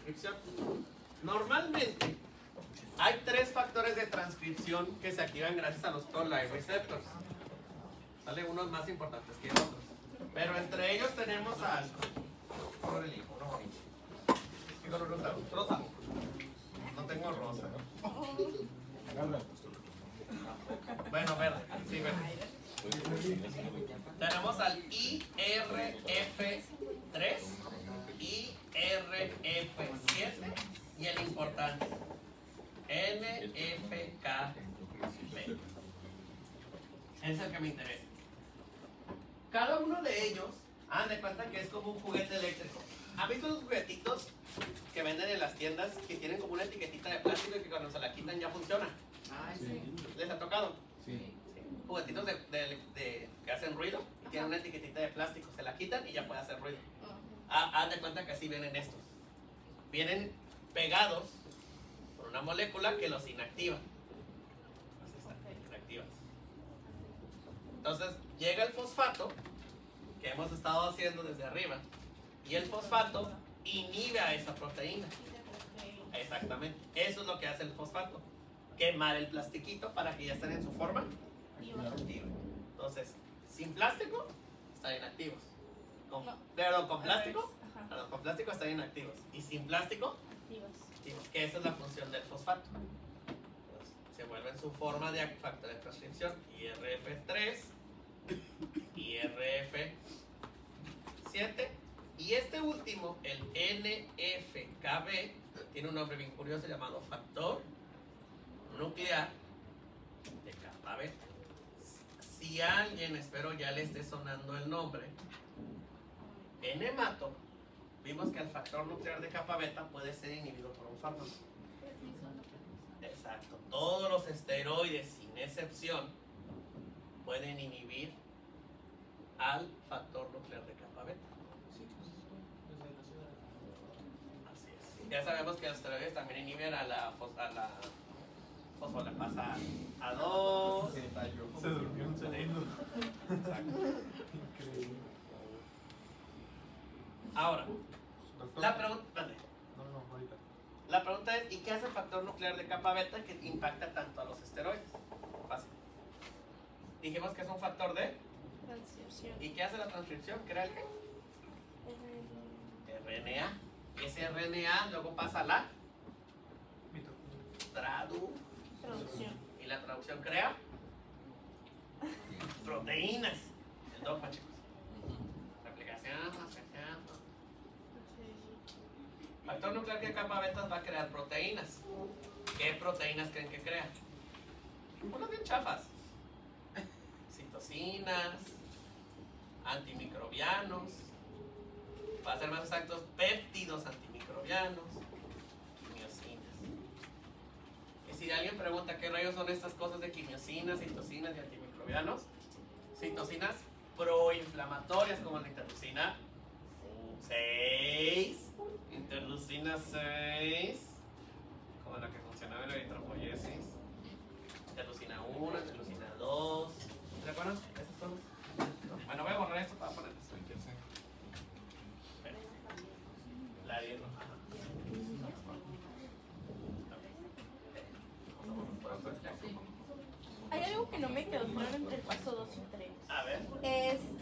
transcripción. Normalmente hay 3 factores de transcripción que se activan gracias a los toll-like receptors. Sale unos más importantes que otros. Pero entre ellos tenemos al... rosa. No tengo rosa. Bueno, verde. Sí, verde. Tenemos al IRF3, IRF7 y el importante NFKB. Es el que me interesa. Cada uno de ellos, hagan de cuenta que es como un juguete eléctrico. ¿Han visto los juguetitos que venden en las tiendas que tienen como una etiquetita de plástico y que cuando se la quitan ya funciona? Ay, sí. ¿Les ha tocado? Sí. Juguetitos que hacen ruido y tienen una etiquetita de plástico, se la quitan y ya puede hacer ruido. Haz de cuenta que así vienen estos. Vienen pegados por una molécula que los inactiva. Así están, inactivas. Entonces llega el fosfato que hemos estado haciendo desde arriba y el fosfato inhibe a esa proteína. Exactamente. Eso es lo que hace el fosfato. Quemar el plastiquito para que ya estén en su forma activa. Entonces, sin plástico, están inactivos. Perdón, con plástico, con plástico están inactivos. Y sin plástico, activos. Que esa es la función del fosfato. Entonces, se vuelve en su forma de factor de transcripción IRF3, IRF7 y este último, el NFKB, tiene un nombre bien curioso llamado factor nuclear de capa beta. Si a alguien, espero ya le esté sonando el nombre, en hemato vimos que el factor nuclear de capa beta puede ser inhibido por un fármaco. Exacto. Todos los esteroides, sin excepción, pueden inhibir al factor nuclear de capa beta. Así es. Ya sabemos que los esteroides también inhiben a la fosfolipasa A2. Se durmió un segundo. Exacto. Increíble. Ahora, la pregunta, ahorita. la pregunta es, ¿y qué hace el factor nuclear de capa beta que impacta tanto a los esteroides? Fácil. Dijimos que es un factor de transcripción. ¿Y qué hace la transcripción? ¿Crea el qué? RNA. Ese RNA luego pasa a la Traducción. y la traducción crea proteínas. El dogma, chicos. Replicación, asociación. Factor nuclear de capa beta va a crear proteínas. ¿Qué proteínas creen que crea? Unas bien chafas. Citocinas, antimicrobianos, para ser más exactos, péptidos antimicrobianos, quimiosinas. Y si alguien pregunta qué rayos son estas cosas de quimiosinas, citocinas y antimicrobianos, citocinas proinflamatorias como la interleucina 6, interleucina 6, como la que funcionaba en la eritropoyesis, interleucina 1, interleucina 2. ¿Se acuerdan? ¿Esas cosas? Bueno, voy a borrar esto para ponerles. La 10 no. Hay algo que no me quedó claro entre el paso 2 y 3. A ver.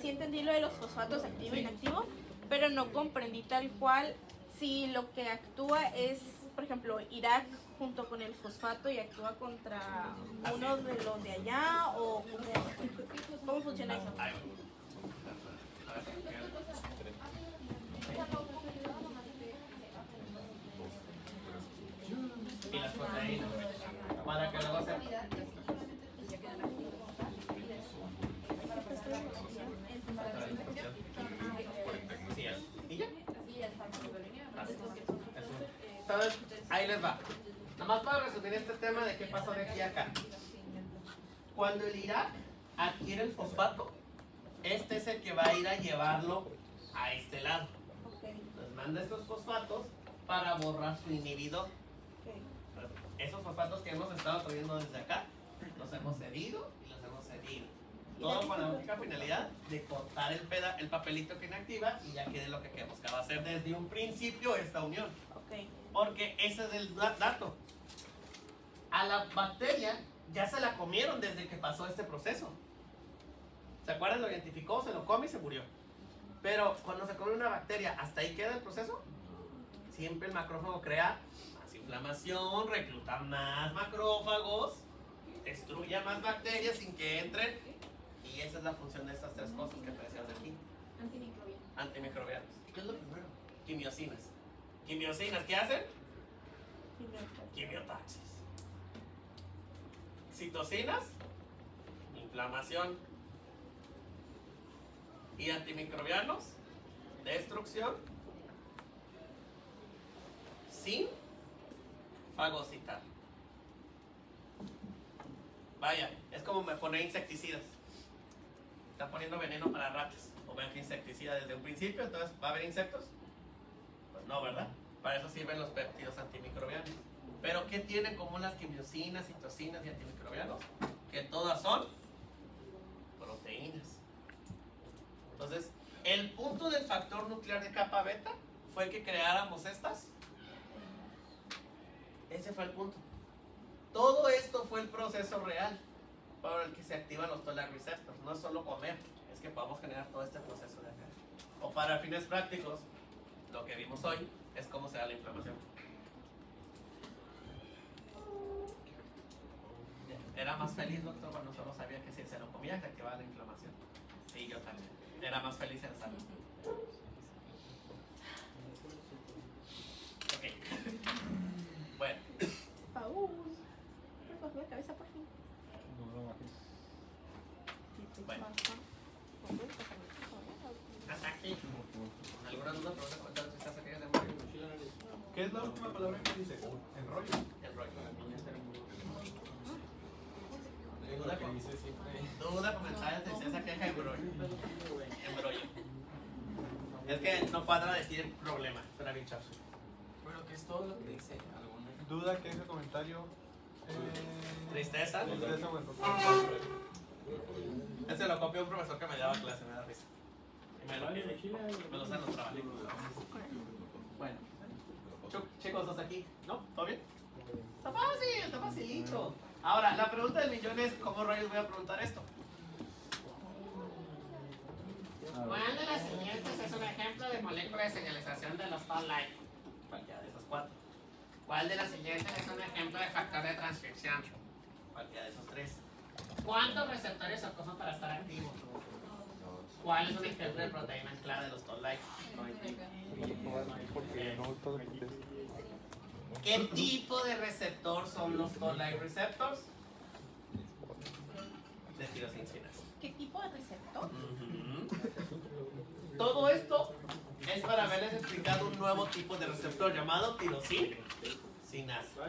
Sí entendí lo de los fosfatos activo e inactivo, pero no comprendí tal cual si lo que actúa es, por ejemplo, Irak junto con el fosfato y actúa contra uno de los de allá o cómo funciona eso. Y las proteínas para que luego se... Sí, ¿y ya? Entonces, ahí les va. Nomás para resumir este tema de qué pasó de aquí a acá. Cuando el Irak adquiere el fosfato, este es el que va a ir a llevarlo a este lado. Les manda estos fosfatos para borrar su inhibidor. Esos fosfatos que hemos estado trayendo desde acá, los hemos cedido y los hemos cedido. Todo con la única finalidad de cortar el papelito que inactiva y ya quede lo que buscaba hacer desde un principio esta unión. Ok. Porque ese es el dato. A la bacteria ya se la comieron desde que pasó este proceso. ¿Se acuerdan? Lo identificó, se lo come y se murió. Pero cuando se come una bacteria, ¿hasta ahí queda el proceso? Siempre el macrófago crea más inflamación, recluta más macrófagos, destruye más bacterias sin que entren. Y esa es la función de estas tres cosas que aparecieron aquí. Antimicrobianos. ¿Qué es lo primero? Quimiosinas. ¿Quimiosinas qué hacen? Quimiotaxis. Citocinas, inflamación. Y antimicrobianos, destrucción, sin fagocitar. Vaya, es como me poner insecticidas. Está poniendo veneno para ratas. O vean que insecticida desde un principio, entonces ¿va a haber insectos? Pues no, ¿verdad? Para eso sirven los péptidos antimicrobianos. Pero ¿qué tienen como las quimiosinas, citocinas y antimicrobianos? Que todas son proteínas. Entonces, el punto del factor nuclear de capa beta fue que creáramos estas. Ese fue el punto. Todo esto fue el proceso real por el que se activan los toll-like receptors. No es solo comer, es que podamos generar todo este proceso de acá. O para fines prácticos, lo que vimos hoy es cómo se da la inflamación. Era más feliz, doctor, cuando solo sabía que si se lo comía se activaba la inflamación. Sí, yo también. Era más feliz en salud. Ok. Bueno. Paul, recoge la cabeza por fin. Bueno. Hasta aquí. ¿Alguna duda, pregunta, comentario? ¿Si estás aquí de memoria? ¿Qué es la última palabra que dice? Enrollo. El rollo. Lo que dice siempre. Duda, comentario, tristeza, queja, embrollo. Embrollo. Es que no cuadra decir problema. Suena bien chazo. Bueno, que es todo lo que dice alguna. Duda, queja, comentario. Tristeza. Tristeza, bueno. Ese lo copió un profesor que me daba clase, me da risa. Y me lo sé en los trabajos. Bueno. Chicos, ¿estás aquí? ¿No? ¿Todo bien? Está fácil, está facilito. Ahora, la pregunta del millón es, ¿cómo rayos voy a preguntar esto? ¿Cuál de las siguientes es un ejemplo de molécula de señalización de los toll-like? Cualquiera de esos cuatro. ¿Cuál de las siguientes es un ejemplo de factor de transcripción? Cualquiera de esos tres. ¿Cuántos receptores se ocupan para estar activos? ¿Cuál es un ejemplo de proteína anclada de los toll-like? ¿Qué tipo de receptor son los toll-like receptors? De tirosinas. ¿Qué tipo de receptor? Todo esto es para haberles explicado un nuevo tipo de receptor llamado tirosinasa.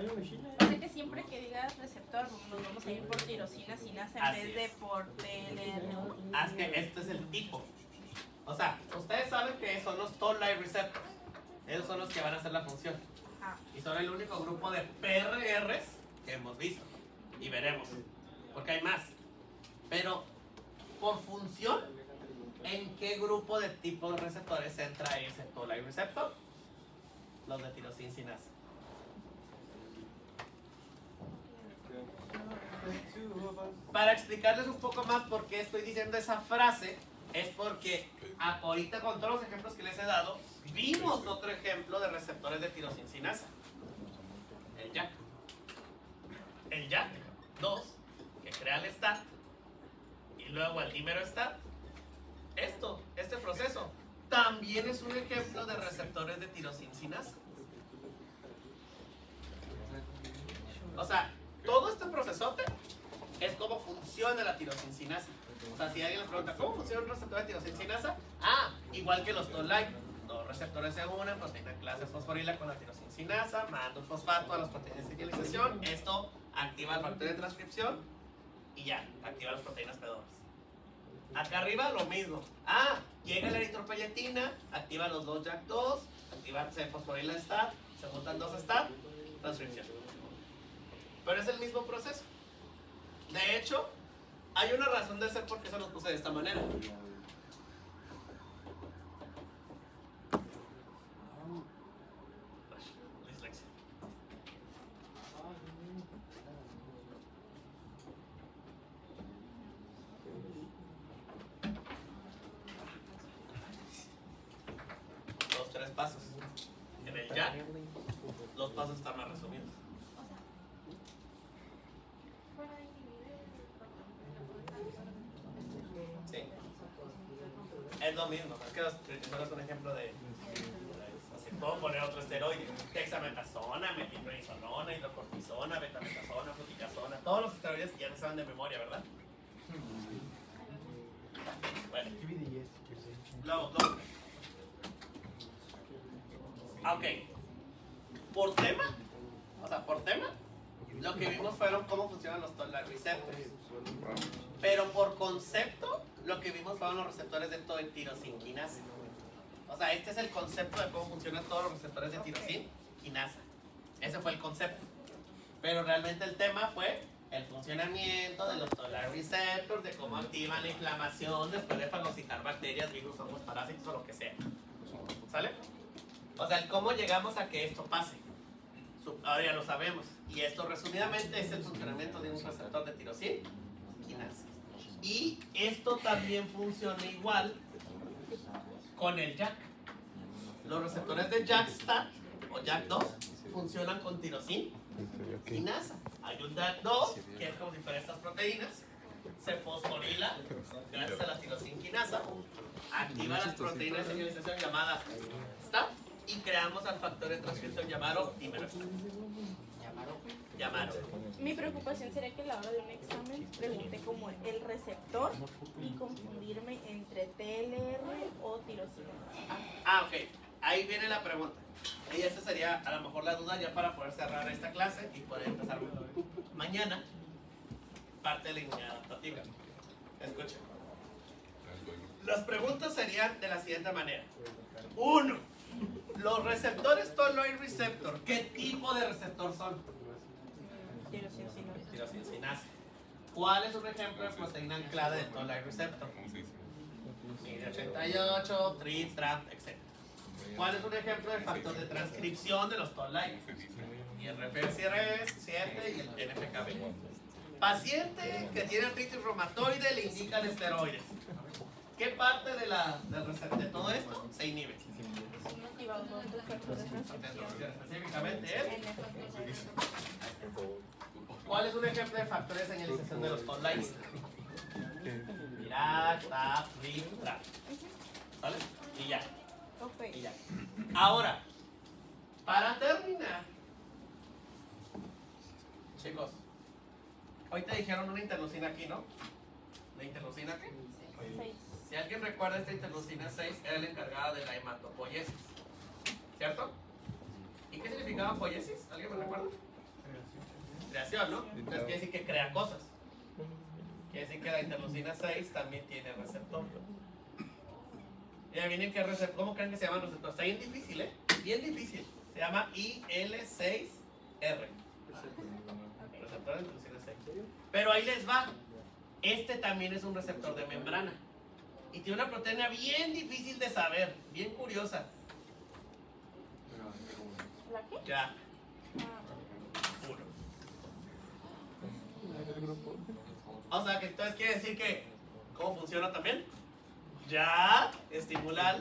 O sea que siempre que digas receptor, nos vamos a ir por tirosina, sinasa en Así vez de es. por TLR. Haz que este es el tipo. O sea, ustedes saben que son los toll-like receptors. Esos son los que van a hacer la función. Ah, Y son el único grupo de PRRs que hemos visto. Y veremos. Porque hay más. Pero, por función, ¿en qué grupo de tipo de receptores entra ese toll-like receptor? Los de tirosinasa. Para explicarles un poco más por qué estoy diciendo esa frase, es porque ahorita con todos los ejemplos que les he dado, vimos otro ejemplo de receptores de tirosinasa. El JAK. El JAK2, que crea el STAT, y luego el dímero STAT. Este proceso, también es un ejemplo de receptores de tirosinasa. O sea, todo este procesote es cómo funciona la tirosinasa. O sea, si alguien les pregunta, ¿cómo funciona un receptor de tirosinasa? Ah, igual que los toll-like. Los receptores se unen, proteína clase fosforila con la tirosinasa, manda un fosfato a las proteínas de señalización. Esto activa el factor de transcripción y ya, activa las proteínas pedoras. Acá arriba lo mismo. Ah, llega la eritropoyetina, activa los dos JAK2, activa se fosforila STAT, se juntan dos STAT, transcripción. Pero es el mismo proceso. De hecho, hay una razón de ser por qué se los puse de esta manera. Dislexia. lo mismo. Es que los tritizoles es un ejemplo de... Así, puedo poner otro esteroide. Dexametasona, metilprednisolona, hidrocortisona, betametasona, fluticasona. Todos los esteroides ya se saben de memoria, ¿verdad? Bueno. Luego. Ok. Por tema, lo que vimos fueron cómo funcionan los toll-like receptors. Pero por concepto, lo que vimos fueron los receptores de tirosina quinasa. O sea, este es el concepto de cómo funcionan todos los receptores de tirosina quinasa. Ese fue el concepto. Pero realmente el tema fue el funcionamiento de los toll-like receptors, de cómo activan la inflamación después de fagocitar bacterias, virus, hongos, parásitos o lo que sea. ¿Sale? O sea, el cómo llegamos a que esto pase. Ahora ya lo sabemos. Y esto resumidamente es el funcionamiento de un receptor de tirosina quinasa. Y esto también funciona igual con el JAK. Los receptores de JAK-STAT o JAK2 funcionan con tirosina quinasa. Hay un JAK2 que es como si fueran estas proteínas. Se fosforila gracias a la tirosina quinasa. Activa las proteínas de señalización llamadas STAT y creamos al factor de transcripción llamado dimerstat. Mi preocupación sería que a la hora de un examen pregunte como el receptor y confundirme entre TLR o tirosina. Ok. Ahí viene la pregunta. Y esa sería a lo mejor la duda ya para poder cerrar esta clase y poder empezar mañana parte de la inmunidad adaptativa. Escuchen. Las preguntas serían de la siguiente manera. 1. Los receptores toll-like receptor, ¿qué tipo de receptor son? Tirosina. ¿Cuál es un ejemplo de proteína anclada de toll-like receptor? MID88, TRIP, TRAP, etc. ¿Cuál es un ejemplo de factor de transcripción de los toll-like? IRF7 y el NFKB. Paciente que tiene artritis reumatoide le indican esteroides. ¿Qué parte de todo esto se inhibe? Específicamente es. ¿Cuál es un ejemplo de factor de señalización de los toll-like? Mirac, TAP, RIP, TRAP. ¿Vale? Y ya. Y ya. Ahora, para terminar, chicos, hoy te dijeron una interleucina aquí, ¿no? ¿La interleucina qué? 6. Si alguien recuerda, esta interleucina 6 era la encargada de la hematopoiesis, ¿cierto? ¿Y qué significaba poiesis? ¿Alguien me recuerda? Creación, ¿no? Entonces quiere decir que crea cosas. Quiere decir que la interleucina 6 también tiene receptor. Y adivinen qué receptor, ¿cómo creen que se llama el receptor? Está bien difícil, ¿eh? Bien difícil. Se llama IL6R. Receptor de interleucina 6. Pero ahí les va. Este también es un receptor de membrana. Y tiene una proteína bien difícil de saber, bien curiosa. ¿La qué? Ya. 1. O sea, que entonces quiere decir que, ¿cómo funciona también? Ya estimula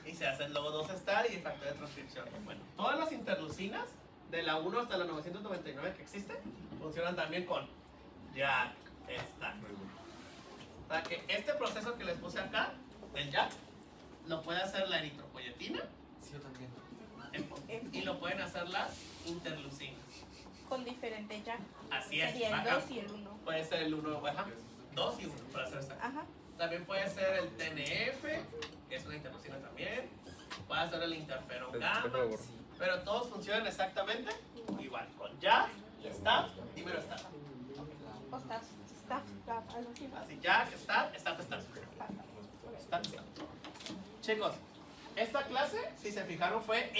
y se hace el logo 2 star y el factor de transcripción. Bueno, todas las interleucinas, de la 1 hasta la 999 que existen, funcionan también con JAK star. O sea que este proceso que les puse acá, del JAK, lo puede hacer la eritropoyetina. Sí, yo también. Y lo pueden hacer las interleucinas. Con diferente JAK. Así es. Sería el 2 y el 1. Puede ser el 1, 2 y 1 para hacer esta. Ajá. También puede ser el TNF, que es una interleucina también. Puede ser el interferón gamma. Pero todos funcionan exactamente igual. Con JAK, STAT, dimerstat. O staff, algo así. Así, JAK, STAT, STAT. Chicos, esta clase, si se fijaron, fue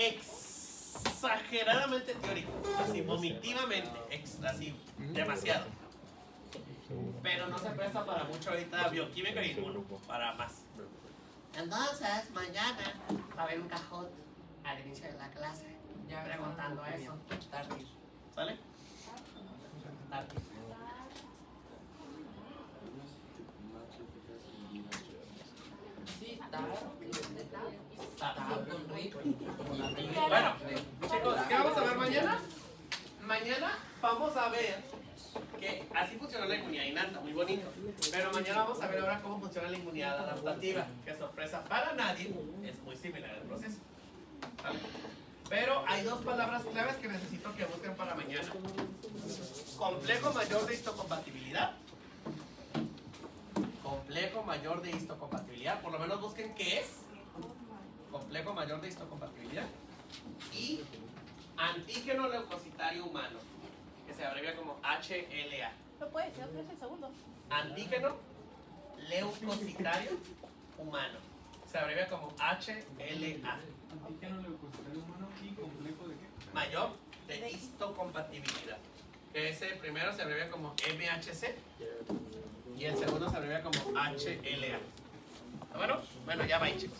exageradamente teórica. Así, vomitivamente. Así, demasiado. Pero no se presta para mucho ahorita bioquímica y inmuno, para más. Entonces, mañana va a haber un cajón al inicio de la clase, ya preguntando eso. ¿Sale? Bueno, chicos, ¿qué vamos a ver mañana? Mañana vamos a ver que así funciona la inmunidad innata, muy bonito. Pero mañana vamos a ver ahora cómo funciona la inmunidad adaptativa, que sorpresa para nadie, es muy similar al proceso. ¿Vale? Pero hay dos palabras claves que necesito que busquen para mañana. Complejo mayor de histocompatibilidad. Complejo mayor de histocompatibilidad. Por lo menos busquen qué es. Complejo mayor de histocompatibilidad. Y antígeno leucocitario humano, que se abrevia como HLA. ¿Lo puedes decir otra vez el segundo? Antígeno leucocitario humano. Se abrevia como HLA. Antígeno leucocitario humano y complejo de qué? Mayor de histocompatibilidad. Que ese primero se abrevia como MHC y el segundo se abrevia como HLA. ¿Está bueno? Bueno, ya va, chicos.